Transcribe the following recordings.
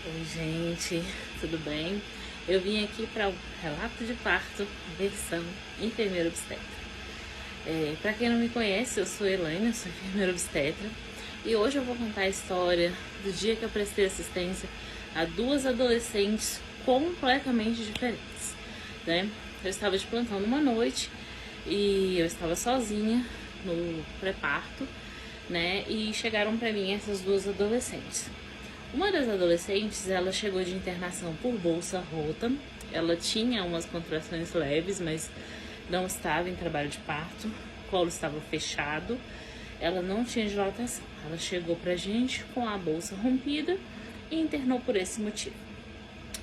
Oi, gente, tudo bem? Eu vim aqui para o relato de parto, versão enfermeira obstetra. Para quem não me conhece, eu sou Elaine, eu sou enfermeira obstetra e hoje eu vou contar a história do dia que eu prestei assistência a duas adolescentes completamente diferentes, né? Eu estava de plantão numa noite e eu estava sozinha no pré-parto, né? E chegaram para mim essas duas adolescentes. Uma das adolescentes, ela chegou de internação por bolsa rota. Ela tinha umas contrações leves, mas não estava em trabalho de parto. O colo estava fechado. Ela não tinha dilatação. Ela chegou pra gente com a bolsa rompida e internou por esse motivo.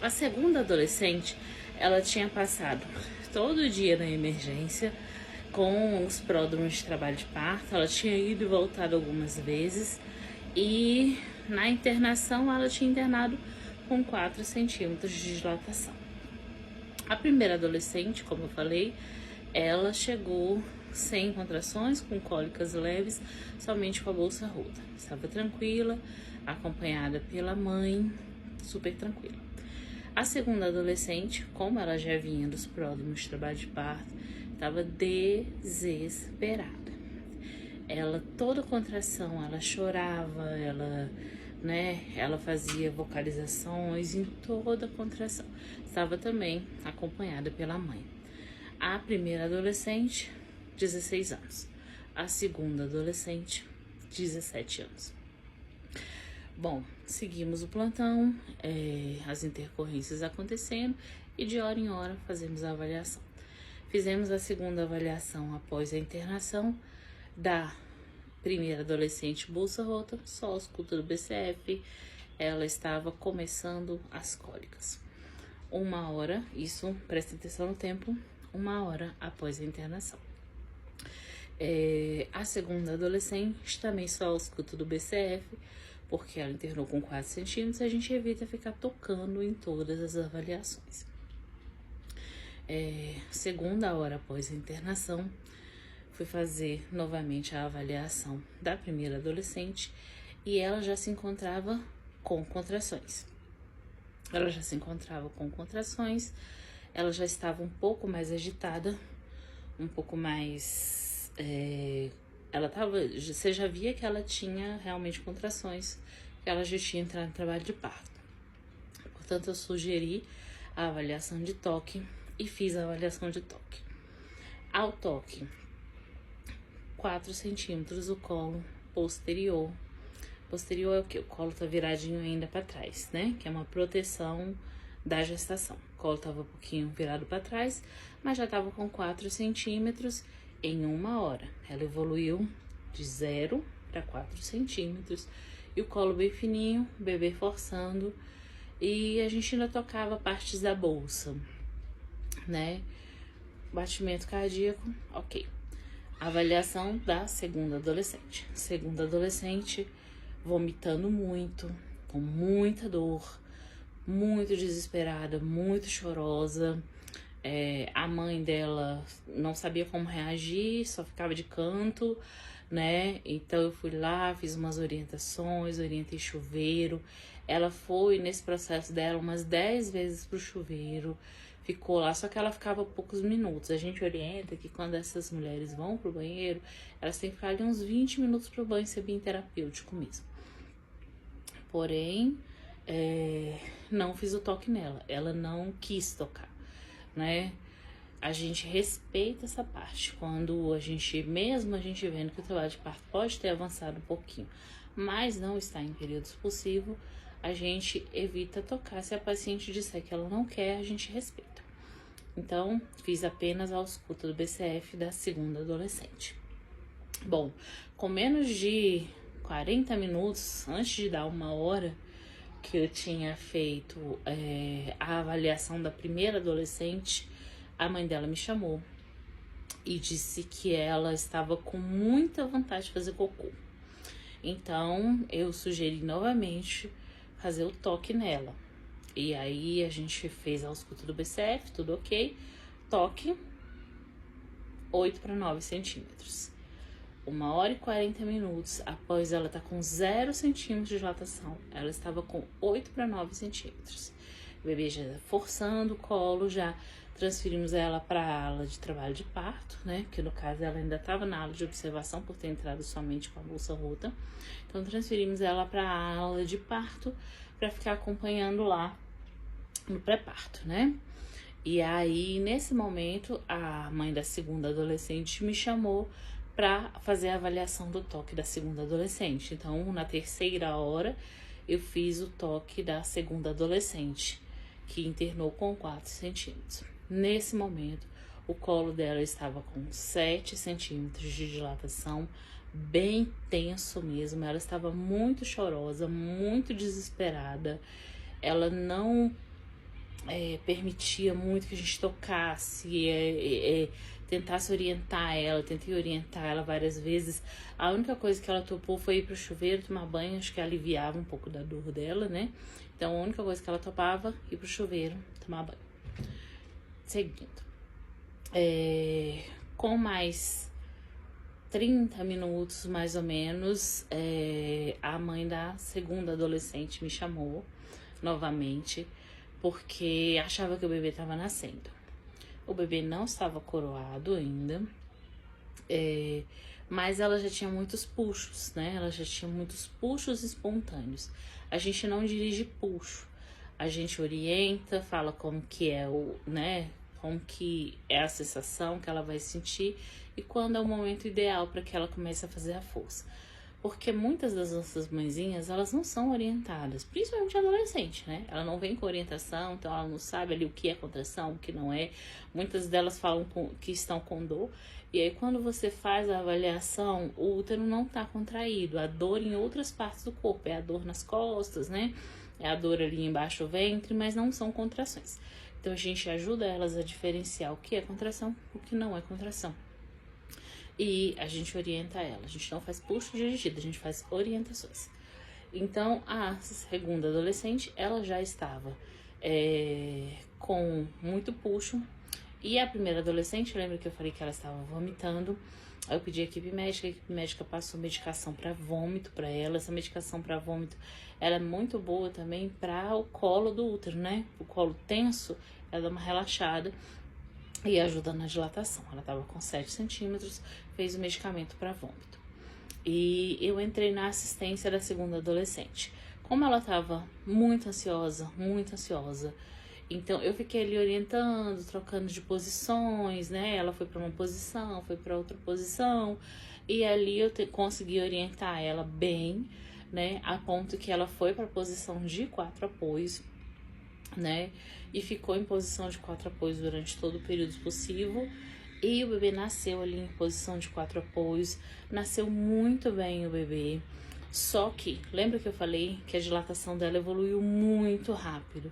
A segunda adolescente, ela tinha passado todo dia na emergência com os pródromos de trabalho de parto. Ela tinha ido e voltado algumas vezes e na internação ela tinha internado com 4 centímetros de dilatação. A primeira adolescente, como eu falei, ela chegou sem contrações, com cólicas leves, somente com a bolsa rota. Estava tranquila, acompanhada pela mãe, super tranquila. A segunda adolescente, como ela já vinha dos pródromos de trabalho de parto, estava desesperada. Ela, toda contração, ela chorava, ela fazia vocalizações em toda contração. Estava também acompanhada pela mãe. A primeira adolescente, 16 anos. A segunda adolescente, 17 anos. Bom, seguimos o plantão, as intercorrências acontecendo e de hora em hora fazemos a avaliação. Fizemos a segunda avaliação após a internação da primeira adolescente bolsa rota, só ausculta do BCF, ela estava começando as cólicas. 1 hora, isso, presta atenção no tempo, 1 hora após a internação. A segunda adolescente também só ausculta do BCF, porque ela internou com 4 centímetros, a gente evita ficar tocando em todas as avaliações. Segunda hora após a internação, fui fazer novamente a avaliação da primeira adolescente e ela já se encontrava com contrações. Ela já estava um pouco mais agitada, um pouco mais... você já via que ela tinha realmente contrações, que ela já tinha entrado no trabalho de parto. Portanto, eu sugeri a avaliação de toque e fiz a avaliação de toque. Ao toque, 4 centímetros o colo posterior. Posterior é o que? O colo tá viradinho ainda para trás, né? Que é uma proteção da gestação. O colo tava um pouquinho virado para trás, mas já tava com 4 centímetros em 1 hora. Ela evoluiu de 0 para 4 centímetros e o colo bem fininho, bebê forçando, e a gente ainda tocava partes da bolsa, né? Batimento cardíaco, ok. Avaliação da segunda adolescente. Segunda adolescente vomitando muito, com muita dor, muito desesperada, muito chorosa. A mãe dela não sabia como reagir, só ficava de canto, né? Então eu fui lá, fiz umas orientações, orientei chuveiro. Ela foi nesse processo dela umas 10 vezes pro chuveiro, ficou lá, só que ela ficava poucos minutos. A gente orienta que quando essas mulheres vão pro banheiro, elas têm que ficar ali uns 20 minutos pro banho ser bem terapêutico mesmo. Porém, não fiz o toque nela, ela não quis tocar, né? A gente respeita essa parte, quando mesmo a gente vendo que o trabalho de parto pode ter avançado um pouquinho, mas não está em período expulsivo, a gente evita tocar. Se a paciente disser que ela não quer, a gente respeita. Então, fiz apenas a ausculta do BCF da segunda adolescente. Bom, com menos de 40 minutos, antes de dar 1 hora, que eu tinha feito a avaliação da primeira adolescente, a mãe dela me chamou e disse que ela estava com muita vontade de fazer cocô. Então, eu sugeri novamente fazer o toque nela. E aí, a gente fez a ausculta do BCF, tudo ok. Toque, 8 para 9 centímetros. 1h40 após ela estar com 0 centímetros de dilatação. Ela estava com 8 para 9 centímetros. O bebê já forçando o colo, já transferimos ela para a ala de trabalho de parto, né? Que no caso ela ainda estava na ala de observação por ter entrado somente com a bolsa rota. Então transferimos ela para a ala de parto para ficar acompanhando lá no pré-parto, né? E aí, nesse momento, a mãe da segunda adolescente me chamou para fazer a avaliação do toque da segunda adolescente. Então, na terceira hora, eu fiz o toque da segunda adolescente, que internou com 4 centímetros. Nesse momento, o colo dela estava com 7 centímetros de dilatação, bem tenso mesmo. Ela estava muito chorosa, muito desesperada. Ela não permitia muito que a gente tocasse, tentasse orientar ela. Tentei orientar ela várias vezes. A única coisa que ela topou foi ir pro chuveiro tomar banho, acho que aliviava um pouco da dor dela, né? Então a única coisa que ela topava, ir pro chuveiro tomar banho. Seguindo, com mais 30 minutos mais ou menos, a mãe da segunda adolescente me chamou novamente, porque achava que o bebê estava nascendo. O bebê não estava coroado ainda, mas ela já tinha muitos puxos, né? Ela já tinha muitos puxos espontâneos. A gente não dirige puxo, a gente orienta, fala como que é como que é a sensação que ela vai sentir e quando é o momento ideal para que ela comece a fazer a força. Porque muitas das nossas mãezinhas, elas não são orientadas, principalmente adolescente, né? Ela não vem com orientação, então ela não sabe ali o que é contração, o que não é. Muitas delas falam que estão com dor. E aí, quando você faz a avaliação, o útero não tá contraído. A dor em outras partes do corpo, é a dor nas costas, né? É a dor ali embaixo do ventre, mas não são contrações. Então, a gente ajuda elas a diferenciar o que é contração, o que não é contração. E a gente orienta ela, a gente não faz puxo dirigido, a gente faz orientações. Então, a segunda adolescente, ela já estava com muito puxo. E a primeira adolescente, lembra que eu falei que ela estava vomitando? Aí eu pedi a equipe médica passou medicação para vômito para ela. Essa medicação para vômito, ela é muito boa também para o colo do útero, né? O colo tenso, ela dá uma relaxada e ajuda na dilatação. Ela estava com 7 centímetros, fez o medicamento para vômito. E eu entrei na assistência da segunda adolescente. Como ela estava muito ansiosa, então eu fiquei ali orientando, trocando de posições, né? Ela foi para uma posição, foi para outra posição, e ali eu consegui orientar ela bem, né? A ponto que ela foi para a posição de 4 apoios, né? E ficou em posição de 4 apoios durante todo o período possível. E o bebê nasceu ali em posição de 4 apoios, nasceu muito bem o bebê. Só que, lembra que eu falei que a dilatação dela evoluiu muito rápido?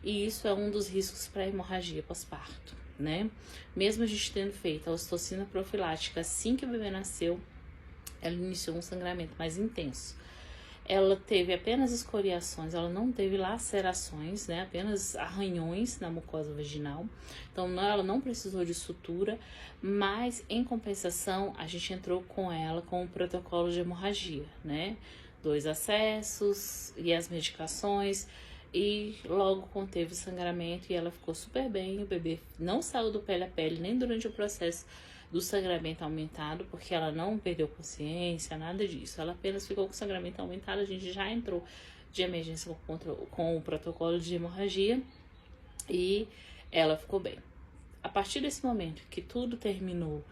E isso é um dos riscos para hemorragia pós-parto, né? Mesmo a gente tendo feito a ocitocina profilática assim que o bebê nasceu, ela iniciou um sangramento mais intenso. Ela teve apenas escoriações, ela não teve lacerações, né? Apenas arranhões na mucosa vaginal. Então, ela não precisou de sutura, mas em compensação, a gente entrou com ela com o protocolo de hemorragia, né? 2 acessos e as medicações, e logo conteve o sangramento e ela ficou super bem. O bebê não saiu do pele a pele nem durante o processo do sangramento aumentado, porque ela não perdeu consciência, nada disso. Ela apenas ficou com sangramento aumentado. A gente já entrou de emergência com o protocolo de hemorragia e ela ficou bem. A partir desse momento que tudo terminou,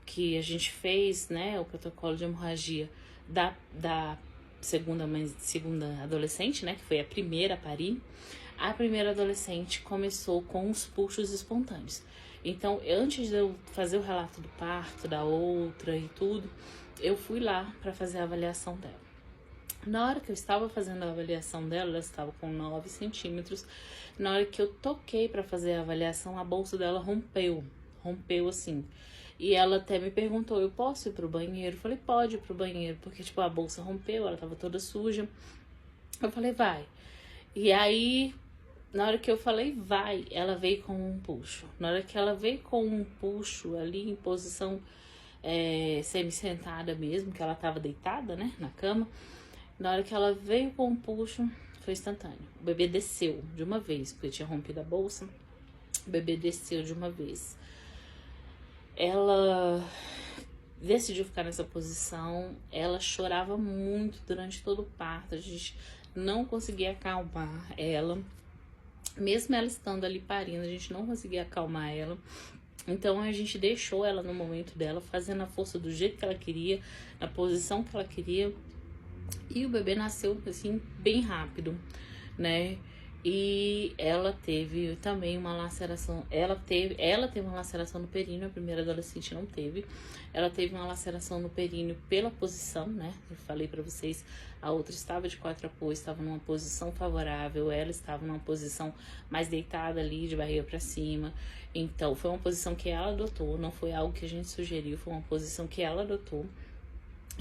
que a gente fez, né, o protocolo de hemorragia da segunda adolescente, né, que foi a primeira a parir, a primeira adolescente começou com os puxos espontâneos. Então, antes de eu fazer o relato do parto, da outra e tudo, eu fui lá para fazer a avaliação dela. Na hora que eu estava fazendo a avaliação dela, ela estava com 9 centímetros. Na hora que eu toquei para fazer a avaliação, a bolsa dela rompeu assim. E ela até me perguntou, eu posso ir pro banheiro? Eu falei, pode ir pro banheiro, porque tipo, a bolsa rompeu, ela tava toda suja. Eu falei, vai. E aí, na hora que eu falei, vai, ela veio com um puxo. Na hora que ela veio com um puxo ali em posição semi-sentada mesmo, que ela tava deitada, né, na cama. Na hora que ela veio com o puxo, foi instantâneo. O bebê desceu de uma vez, porque tinha rompido a bolsa. O bebê desceu de uma vez. Ela decidiu ficar nessa posição. Ela chorava muito durante todo o parto. A gente não conseguia acalmar ela. Mesmo ela estando ali parindo, a gente não conseguia acalmar ela. Então a gente deixou ela no momento dela, fazendo a força do jeito que ela queria, na posição que ela queria. E o bebê nasceu assim bem rápido, né? E ela teve também uma laceração. Ela teve uma laceração no períneo. A primeira adolescente não teve. Ela teve uma laceração no períneo pela posição, né? Eu falei pra vocês, a outra estava de 4 apoios, estava numa posição favorável. Ela estava numa posição mais deitada ali, de barriga pra cima. Então foi uma posição que ela adotou, não foi algo que a gente sugeriu, foi uma posição que ela adotou.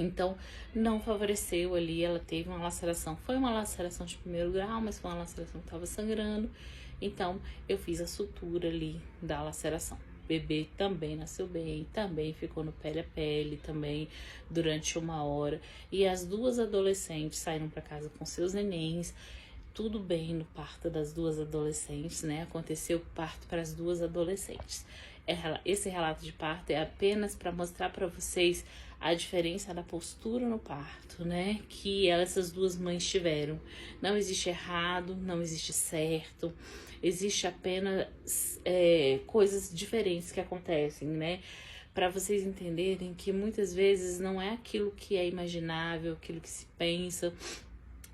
Então, não favoreceu ali, ela teve uma laceração. Foi uma laceração de 1º grau, mas foi uma laceração que estava sangrando. Então, eu fiz a sutura ali da laceração. O bebê também nasceu bem, também ficou no pele a pele, também durante 1 hora. E as 2 adolescentes saíram para casa com seus nenéns. Tudo bem no parto das 2 adolescentes, né? Aconteceu parto para as 2 adolescentes. Esse relato de parto é apenas para mostrar para vocês a diferença da postura no parto, né? Que essas 2 mães tiveram. Não existe errado, não existe certo. Existe apenas coisas diferentes que acontecem, né? Para vocês entenderem que muitas vezes não é aquilo que é imaginável, aquilo que se pensa.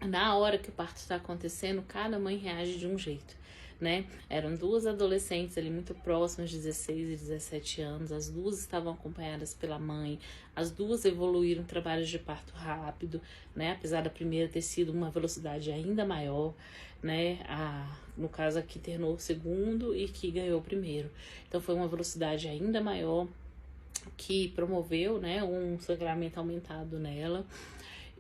Na hora que o parto está acontecendo, cada mãe reage de um jeito, né? Eram 2 adolescentes ali muito próximas, 16 e 17 anos. As 2 estavam acompanhadas pela mãe. As 2 evoluíram trabalhos de parto rápido, né? Apesar da primeira ter sido uma velocidade ainda maior, né? No caso aqui, internou o 2º e que ganhou o 1º. Então foi uma velocidade ainda maior que promoveu, né, um sangramento aumentado nela.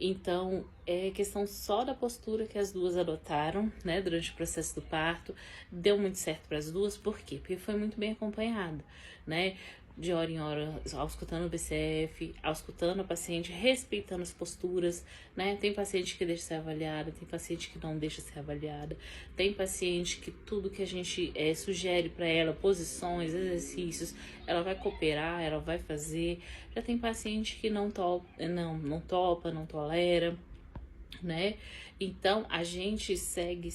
Então, é questão só da postura que as 2 adotaram, né, durante o processo do parto. Deu muito certo para as 2, por quê? Porque foi muito bem acompanhado, né, de hora em hora, auscultando o BCF, auscultando a paciente, respeitando as posturas, né. Tem paciente que deixa ser avaliada, tem paciente que não deixa ser avaliada, tem paciente que tudo que a gente sugere para ela, posições, exercícios, ela vai cooperar, ela vai fazer. Já tem paciente que não topa, não tolera, né? Então, a gente segue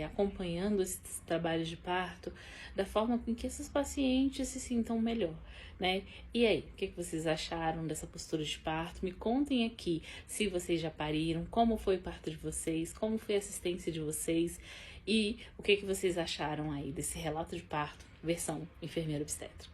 acompanhando esses trabalhos de parto da forma com que esses pacientes se sintam melhor, né? E aí, o que vocês acharam dessa postura de parto? Me contem aqui se vocês já pariram, como foi o parto de vocês, como foi a assistência de vocês e o que vocês acharam aí desse relato de parto versão enfermeira obstetra.